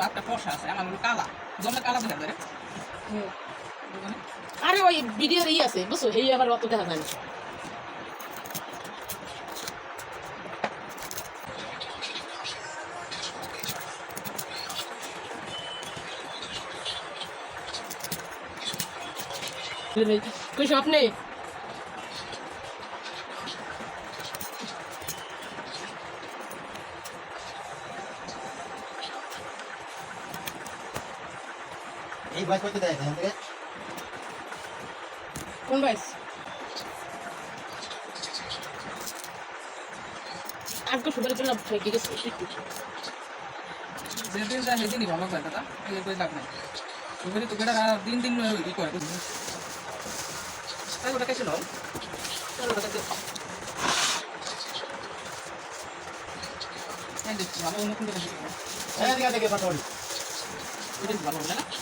একটা কষা আছে আমার হলো কালা জলে কালা দেখা যায় আরে ওই ভিডিওর ই আছে বুঝছো এই আবার অত দেখা যায় না कुछ आपने এই বয়স কত দেয় এখান থেকে कौन बाइस आपको शुगर चलना फेंकी के যেদিন যায় সেদিনই ভালো যায় দাদা এই করে লাভ নাই সুগারি তো গেটা দিন দিন ই করে তাই ওটা কেসে নাও চলো ওটা কেসে এই দেখছি ভালো অন্য কোনটা কেসে এই দিকে দেখে কথা বলি এটা ভালো হবে না